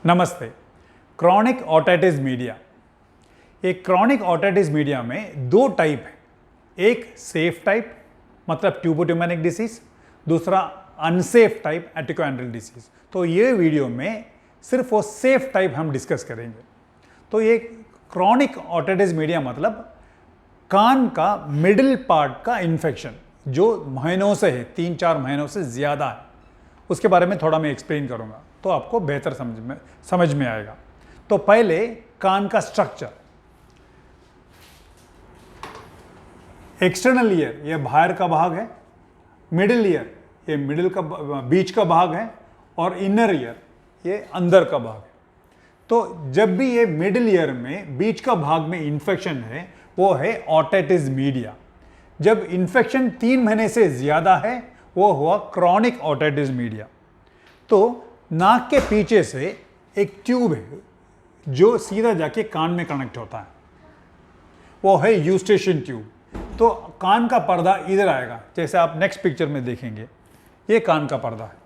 नमस्ते। Chronic otitis media. एक chronic otitis media में दो टाइप है। एक सेफ टाइप मतलब ट्यूबोट्यूमेनिक डिसीज, दूसरा अनसेफ टाइप एटिकोएंड्रल डिसीज। तो ये वीडियो में सिर्फ वो सेफ टाइप हम डिस्कस करेंगे। तो ये क्रॉनिक ओटाइटिस मीडिया मतलब कान का मिडिल पार्ट का इन्फेक्शन जो महीनों से है, 3-4 महीनों से ज़्यादा है, उसके बारे में थोड़ा मैं एक्सप्लेन करूंगा तो आपको बेहतर समझ में आएगा। तो पहले कान का स्ट्रक्चर। एक्सटर्नल ईयर ये बाहर का भाग है, मिडिल ईयर ये मिडिल का बीच का भाग है, और इनर ईयर ये अंदर का भाग है। तो जब भी ये मिडिल ईयर में बीच का भाग में इंफेक्शन है वो है ओटाइटिस मीडिया। जब इंफेक्शन 3 महीने से ज़्यादा है वो हुआ क्रॉनिक ओटाइटिस मीडिया। तो नाक के पीछे से एक ट्यूब है जो सीधा जाके कान में कनेक्ट होता है, वो है यूस्टेशियन ट्यूब। तो कान का पर्दा इधर आएगा, जैसे आप नेक्स्ट पिक्चर में देखेंगे ये कान का पर्दा है।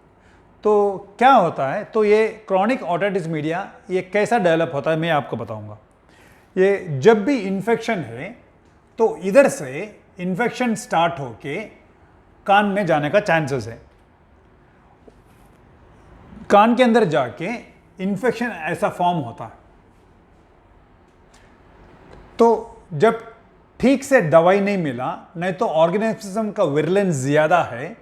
तो क्या होता है, तो ये क्रॉनिक ओटाइटिस मीडिया ये कैसा डेवलप होता है मैं आपको बताऊंगा। ये जब भी इन्फेक्शन है तो इधर से इन्फेक्शन स्टार्ट होके कान में जाने का चांसेस है। कान के अंदर जाके इन्फेक्शन ऐसा फॉर्म होता है। तो जब ठीक से दवाई नहीं मिला, नहीं तो ऑर्गेनिज्म का विरुलेंस ज़्यादा है,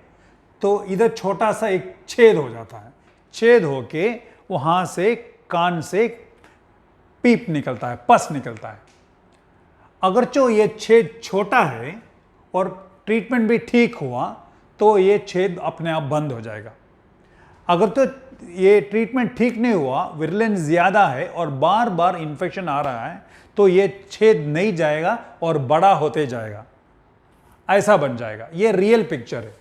तो इधर छोटा सा एक छेद हो जाता है। छेद होके वहाँ से कान से पीप निकलता है, पस निकलता है। अगर जो ये छेद छोटा है और ट्रीटमेंट भी ठीक हुआ तो ये छेद अपने आप बंद हो जाएगा। अगर तो ये ट्रीटमेंट ठीक नहीं हुआ, विरुलेंस ज़्यादा है और बार बार इन्फेक्शन आ रहा है, तो ये छेद नहीं जाएगा और बड़ा होते जाएगा, ऐसा बन जाएगा। ये रियल पिक्चर है।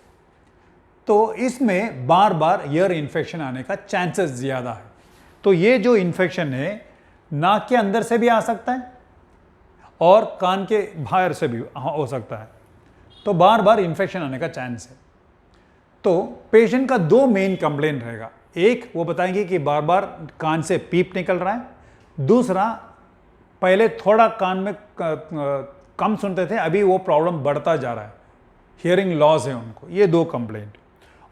तो इसमें बार बार ईयर इन्फेक्शन आने का चांसेस ज़्यादा है। तो ये जो इन्फेक्शन है नाक के अंदर से भी आ सकता है और कान के बाहर से भी हो सकता है। तो बार बार इन्फेक्शन आने का चांस है। तो पेशेंट का 2 मेन कंप्लेंट रहेगा। एक वो बताएंगे कि बार बार कान से पीप निकल रहा है। दूसरा, पहले थोड़ा कान में कम सुनते थे, अभी वो प्रॉब्लम बढ़ता जा रहा है, हियरिंग लॉस है उनको। ये 2 कंप्लेंट।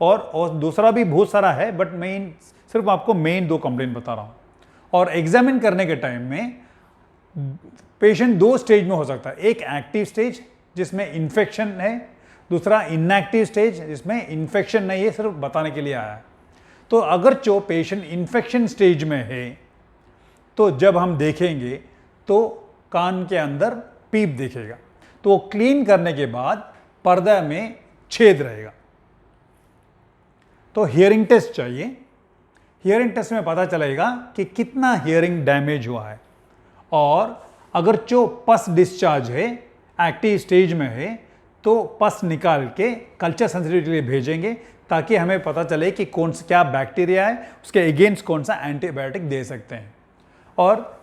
और दूसरा भी बहुत सारा है, बट मेन सिर्फ आपको मेन 2 कंप्लेंट बता रहा हूँ। और एग्जामिन करने के टाइम में पेशेंट 2 स्टेज में हो सकता है। एक एक्टिव स्टेज जिसमें इन्फेक्शन है, दूसरा इनएक्टिव स्टेज जिसमें इन्फेक्शन नहीं है, सिर्फ बताने के लिए आया है। तो अगर जो पेशेंट इन्फेक्शन स्टेज में है तो जब हम देखेंगे तो कान के अंदर पीप दिखेगा। तो वो क्लीन करने के बाद पर्दा में छेद रहेगा। तो हियरिंग टेस्ट चाहिए। हियरिंग टेस्ट में पता चलेगा कि कितना हियरिंग डैमेज हुआ है। और अगर जो पस डिस्चार्ज है एक्टिव स्टेज में है तो पस निकाल के कल्चर सेंसिटिविटी के लिए भेजेंगे, ताकि हमें पता चले कि कौन सा क्या बैक्टीरिया है, उसके अगेंस्ट कौन सा एंटीबायोटिक दे सकते हैं। और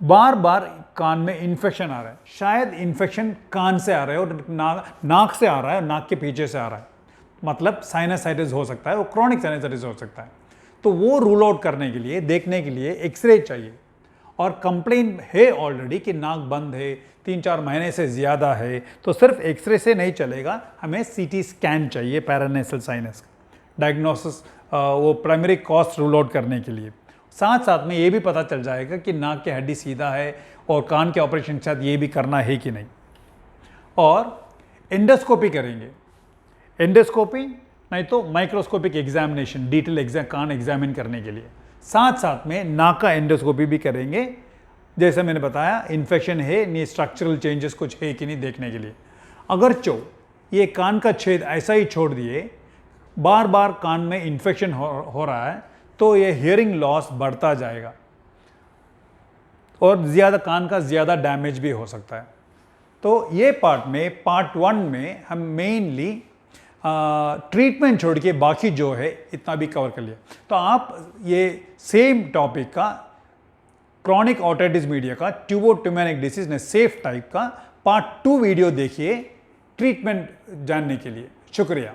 बार बार कान में इन्फेक्शन आ रहा है, शायद इन्फेक्शन कान से आ रहा है और नाक से आ रहा है और नाक के पीछे से आ रहा है, मतलब साइनसाइटिस हो सकता है, वो क्रॉनिक साइनसाइटिस हो सकता है। तो वो रूल आउट करने के लिए, देखने के लिए एक्सरे चाहिए। और कंप्लेन है ऑलरेडी कि नाक बंद है, 3-4 महीने से ज़्यादा है, तो सिर्फ एक्सरे से नहीं चलेगा, हमें सीटी स्कैन चाहिए पैरानेसल साइनस डायग्नोसिस, वो प्राइमरी कॉज रूल आउट करने के लिए। साथ साथ में ये भी पता चल जाएगा कि नाक की हड्डी सीधा है और कान के ऑपरेशन के साथ ये भी करना है कि नहीं। और एंडोस्कोपी करेंगे। एंडोस्कोपी नहीं तो माइक्रोस्कोपिक एग्जामिनेशन, डिटेल एग्जाम कान एग्जामिन करने के लिए। साथ साथ में नाक का एंडोस्कोपी भी करेंगे, जैसे मैंने बताया इन्फेक्शन है नहीं, स्ट्रक्चरल चेंजेस कुछ है कि नहीं देखने के लिए। अगर ये कान का छेद ऐसा ही छोड़ दिए, बार बार कान में इन्फेक्शन हो रहा है, तो ये हियरिंग लॉस बढ़ता जाएगा और ज़्यादा कान का ज़्यादा डैमेज भी हो सकता है। तो ये पार्ट 1 में हम मेनली ट्रीटमेंट छोड़ के बाकी जो है इतना भी कवर कर लिया। तो आप ये सेम टॉपिक का क्रॉनिक ओटाइटिस मीडिया का ट्यूबोट्यूमेनिक डिसीज ने सेफ टाइप का पार्ट 2 वीडियो देखिए ट्रीटमेंट जानने के लिए। शुक्रिया।